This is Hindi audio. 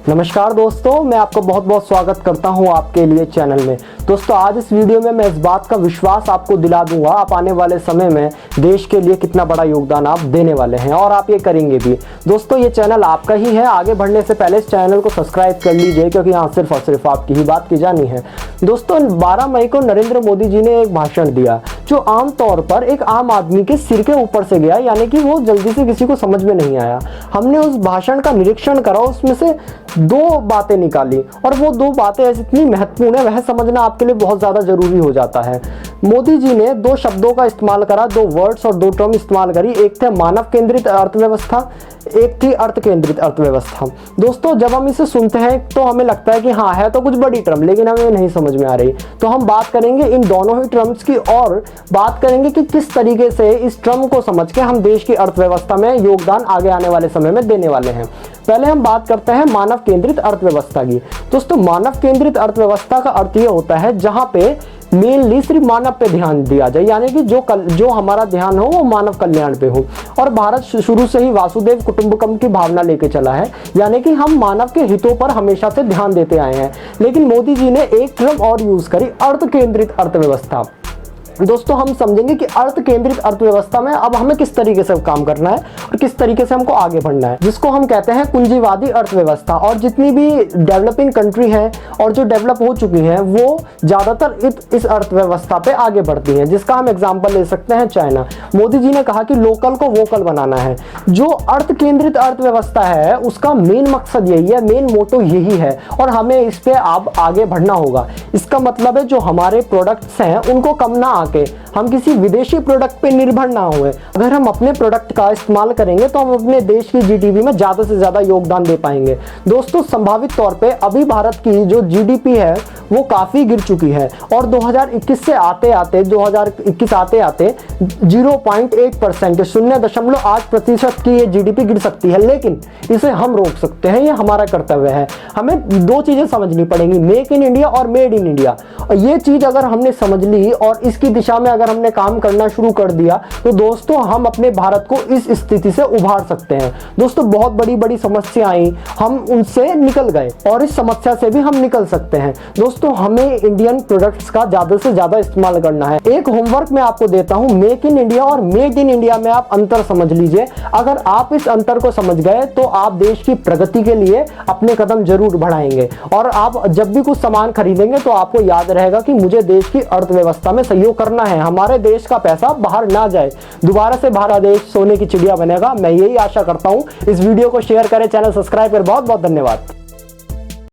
नमस्कार दोस्तों, मैं आपका बहुत बहुत स्वागत करता हूं आपके लिए चैनल में। दोस्तों, आज इस वीडियो में मैं इस बात का विश्वास आपको दिला दूंगा आप आने वाले समय में देश के लिए कितना बड़ा योगदान आप देने वाले हैं और आप ये करेंगे भी। दोस्तों, ये चैनल आपका ही है। आगे बढ़ने से पहले इस चैनल को सब्सक्राइब कर लीजिए, क्योंकि यहाँ सिर्फ और सिर्फ आपकी ही बात की जानी है। दोस्तों, 12 मई को नरेंद्र मोदी जी ने एक भाषण दिया जो आमतौर पर एक आम आदमी के सिर के ऊपर से गया, यानी कि वो जल्दी से किसी को समझ में नहीं आया। हमने उस भाषण का निरीक्षण करा, उसमें से 2 बातें निकाली और वो 2 बातें ऐसी इतनी महत्वपूर्ण है, वह समझना आपके लिए बहुत ज़्यादा जरूरी हो जाता है। मोदी जी ने 2 शब्दों का इस्तेमाल करा, 2 वर्ड्स और 2 टर्म इस्तेमाल करी। एक थे मानव केंद्रित अर्थव्यवस्था, एक थी अर्थ केंद्रित अर्थव्यवस्था। दोस्तों, जब हम इसे सुनते हैं तो हमें लगता है कि हाँ है तो कुछ बड़ी टर्म, लेकिन हमें नहीं समझ में आ रही। तो हम बात करेंगे इन दोनों ही टर्म्स की और बात करेंगे कि किस तरीके से इस टर्म को समझ के हम देश की अर्थव्यवस्था में योगदान आगे आने वाले समय में देने वाले हैं। पहले हम बात करते हैं मानव केंद्रित अर्थव्यवस्था की। दोस्तों, मानव केंद्रित अर्थव्यवस्था का अर्थ ये होता है जहां पे मेनली सिर्फ मानव पे ध्यान दिया जाए, यानी कि जो हमारा ध्यान हो वो मानव कल्याण पे हो। और भारत शुरू से ही वासुदेव कुटुंबकम की भावना लेके चला है, यानी कि हम मानव के हितों पर हमेशा से ध्यान देते आए हैं। लेकिन मोदी जी ने एक टर्म और यूज करी, अर्थ केंद्रित अर्थव्यवस्था। दोस्तों, हम समझेंगे कि अर्थ केंद्रित अर्थव्यवस्था में अब हमें किस तरीके से काम करना है और किस तरीके से हमको आगे बढ़ना है, जिसको हम कहते हैं पूंजीवादी अर्थव्यवस्था। और जितनी भी डेवलपिंग कंट्री है और जो डेवलप हो चुकी हैं वो ज्यादातर इस अर्थव्यवस्था पे आगे बढ़ती हैं, जिसका हम एग्जांपल ले सकते हैं चाइना। मोदी जी ने कहा कि लोकल को वोकल बनाना है। जो अर्थ केंद्रित अर्थव्यवस्था है उसका मेन मकसद यही है, मेन मोटो यही है और हमें इस पे अब आगे बढ़ना होगा। इसका मतलब है जो हमारे प्रोडक्ट्स हैं उनको कम ना हम किसी विदेशी प्रोडक्ट पे निर्भर ना हुए। अगर हम अपने प्रोडक्ट का इस्तेमाल करेंगे तो हम अपने देश की जीडीपी में ज्यादा से ज्यादा योगदान दे पाएंगे। दोस्तों, संभावित तौर पे अभी भारत की जो जीडीपी है वो काफी गिर चुकी है और 2021 से आते आते 0.8% 0.8% की ये जीडीपी गिर सकती है, लेकिन इसे हम रोक सकते हैं। ये हमारा कर्तव्य है। हमें 2 चीजें समझनी पड़ेंगी, मेक इन इंडिया और मेड इन इंडिया। और ये चीज अगर हमने समझ ली और इसकी दिशा में अगर हमने काम करना शुरू कर दिया तो दोस्तों हम अपने भारत को इस स्थिति से उभार सकते हैं। दोस्तों, बहुत बड़ी बड़ी समस्या आई, हम उनसे निकल गए और इस समस्या से भी हम निकल सकते हैं। दोस्तों, हमें इंडियन प्रोडक्ट्स का ज्यादा से ज्यादा इस्तेमाल करना है। एक होमवर्क मैं आपको देता हूं, मेक इन इंडिया और मेड इन इंडिया में आप अंतर समझ लीजिए। अगर आप इस अंतर को समझ गए तो आप देश की प्रगति के लिए अपने कदम जरूर बढ़ाएंगे और आप जब भी कुछ सामान खरीदेंगे तो आपको याद रहेगा कि मुझे देश की अर्थव्यवस्था में सहयोग करना है, हमारे देश का पैसा बाहर ना जाए, दोबारा से भारत देश सोने की चिड़िया बनेगा। मैं यही आशा करता हूं। इस वीडियो को शेयर करें, चैनल सब्सक्राइब करें। बहुत बहुत धन्यवाद।